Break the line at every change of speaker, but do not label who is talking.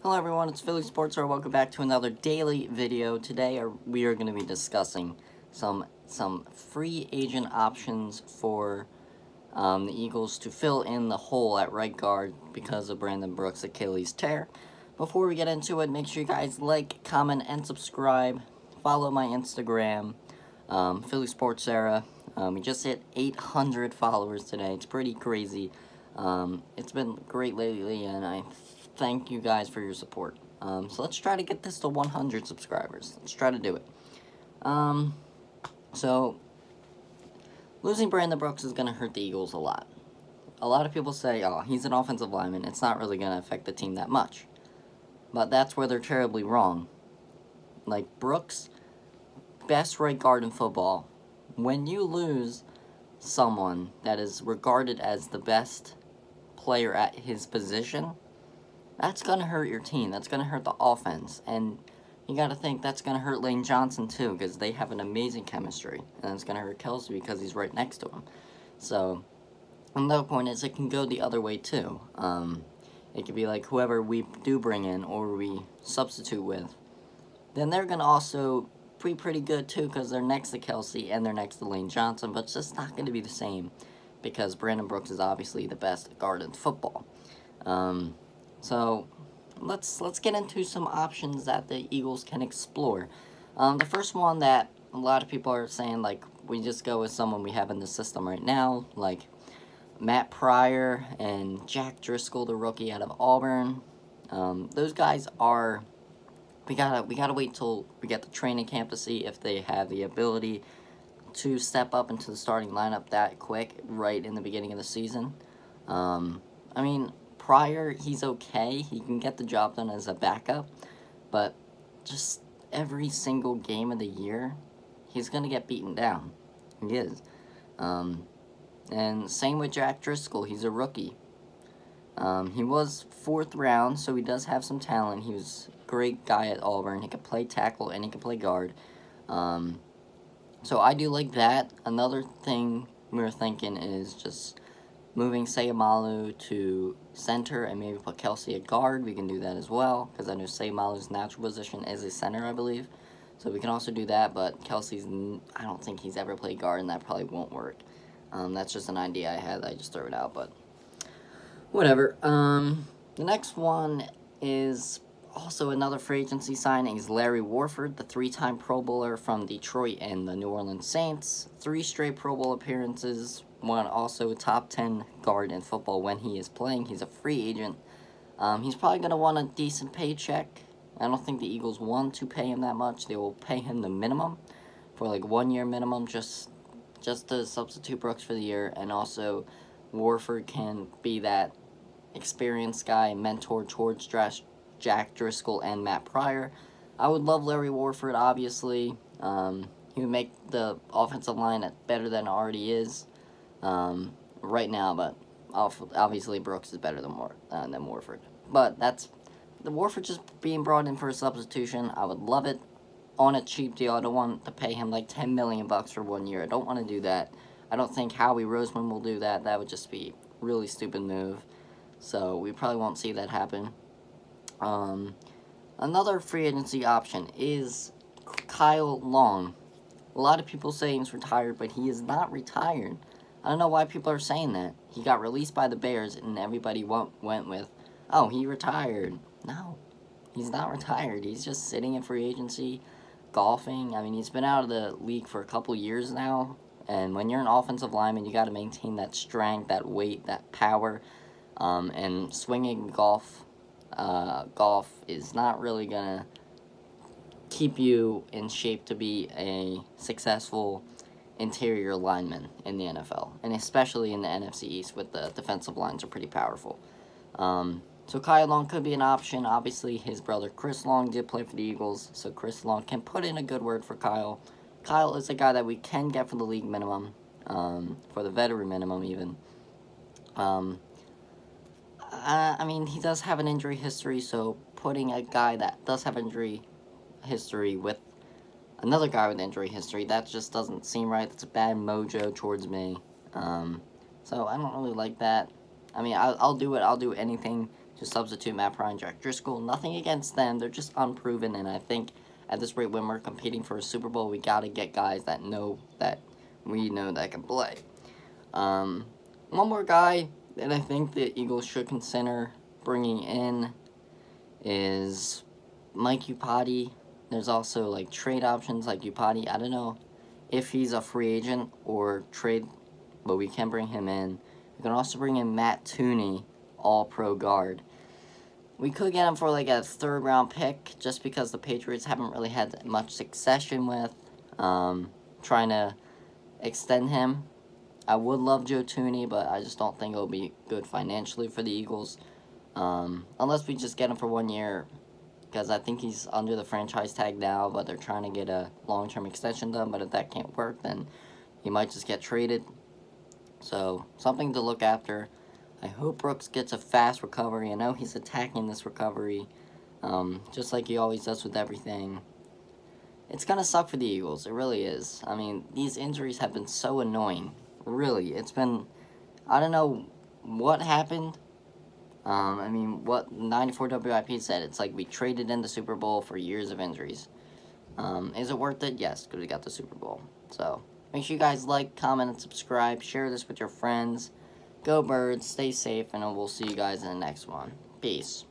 Hello everyone, it's Philly Sports, welcome back to another daily video. Today we are going to be discussing some free agent options for the Eagles to fill in the hole at right guard because of Brandon Brooks' Achilles tear. Before we get into it, make sure you guys like, comment, and subscribe. Follow my Instagram, Philly Sports Era. We just hit 800 followers today. It's pretty crazy. It's been great lately, and I thank you guys for your support. So let's try to get this to 100 subscribers. Let's try to do it. So losing Brandon Brooks is going to hurt the Eagles a lot. A lot of people say, oh, he's an offensive lineman. It's not really going to affect the team that much. But that's where they're terribly wrong. Like, Brooks, best right guard in football. When you lose someone that is regarded as the best player at his position, that's going to hurt your team. That's going to hurt the offense. And you got to think that's going to hurt Lane Johnson too, because they have an amazing chemistry. And it's going to hurt Kelce because he's right next to him. So, another point is it can go the other way too. It could be like whoever we do bring in or we substitute with, then they're going to also be pretty good too, because they're next to Kelce and they're next to Lane Johnson. But it's just not going to be the same because Brandon Brooks is obviously the best guard in football. So let's get into some options that the Eagles can explore. The first one that a lot of people are saying, like, we just go with someone we have in the system right now, like Matt Pryor and Jack Driscoll, the rookie out of Auburn. Those guys are, we gotta wait till we get the training camp to see if they have the ability to step up into the starting lineup that quick right in the beginning of the season. I mean, Pryor, he's okay. He can get the job done as a backup, but just every single game of the year, he's going to get beaten down. He is. And same with Jack Driscoll. He's a rookie. He was 4th round, so he does have some talent. He was a great guy at Auburn. He could play tackle and he could play guard. So I do like that. Another thing we're thinking is just moving Seumalo to center and maybe put Kelce at guard. We can do that as well, because I know Seumalo's natural position is a center, I believe. So we can also do that, but Kelce's, I don't think he's ever played guard, and that probably won't work. That's just an idea I had. I just threw it out, but whatever. The next one is also another free agency signing is Larry Warford, the 3-time Pro Bowler from Detroit and the New Orleans Saints. 3 straight Pro Bowl appearances. One also top 10 guard in football when he is playing. He's a free agent. He's probably going to want a decent paycheck. I don't think the Eagles want to pay him that much. They will pay him the minimum for like 1 year minimum just to substitute Brooks for the year. And also Warford can be that experienced guy, mentor towards Jack Driscoll and Matt Pryor. I would love Larry Warford, obviously. He would make the offensive line better than it already is right now, but obviously Brooks is better than Warford. But that's the Warford just being brought in for a substitution. I would love it on a cheap deal. I don't want to pay him like $10 million for 1 year. I don't want to do that. I don't think Howie Roseman will do that. That would just be a really stupid move. So we probably won't see that happen. Another free agency option is Kyle Long. A lot of people say he's retired, but he is not retired. I don't know why people are saying that. He got released by the Bears, and everybody went with, oh, he retired. No, he's not retired. He's just sitting in free agency, golfing. I mean, he's been out of the league for a couple years now, and when you're an offensive lineman, you got to maintain that strength, that weight, that power, and swinging golf is not really going to keep you in shape to be a successful interior lineman in the NFL, and especially in the NFC East with the defensive lines are pretty powerful. So Kyle Long could be an option. Obviously, his brother Chris Long did play for the Eagles, so Chris Long can put in a good word for Kyle. Kyle is a guy that we can get for the league minimum, for the veteran minimum even. I mean, he does have an injury history, so putting a guy that does have injury history with another guy with injury history, that just doesn't seem right. That's a bad mojo towards me. So I don't really like that. I mean, I'll do it. I'll do anything to substitute Matt Pryor and Jack Driscoll. Nothing against them. They're just unproven, and I think at this rate, when we're competing for a Super Bowl, we got to get guys that we know that can play. One more guy that I think the Eagles should consider bringing in is Mike Iupati. There's also like trade options like Iupati. I don't know if he's a free agent or trade, but we can bring him in. We can also bring in Matt Tooney, all-pro guard. We could get him for like a third-round pick just because the Patriots haven't really had much succession with trying to extend him. I would love Joe Tooney, but I just don't think it'll be good financially for the Eagles. Unless we just get him for 1 year, because I think he's under the franchise tag now, but they're trying to get a long-term extension done. But if that can't work, then he might just get traded. So, something to look after. I hope Brooks gets a fast recovery. I know he's attacking this recovery, just like he always does with everything. It's going to suck for the Eagles. It really is. I mean, these injuries have been so annoying. Really. It's been, I don't know what happened. I mean, what 94 WIP said, it's like we traded in the Super Bowl for years of injuries. Is it worth it? Yes, because we got the Super Bowl. So, make sure you guys like, comment, and subscribe. Share this with your friends. Go Birds, stay safe, and we'll see you guys in the next one. Peace.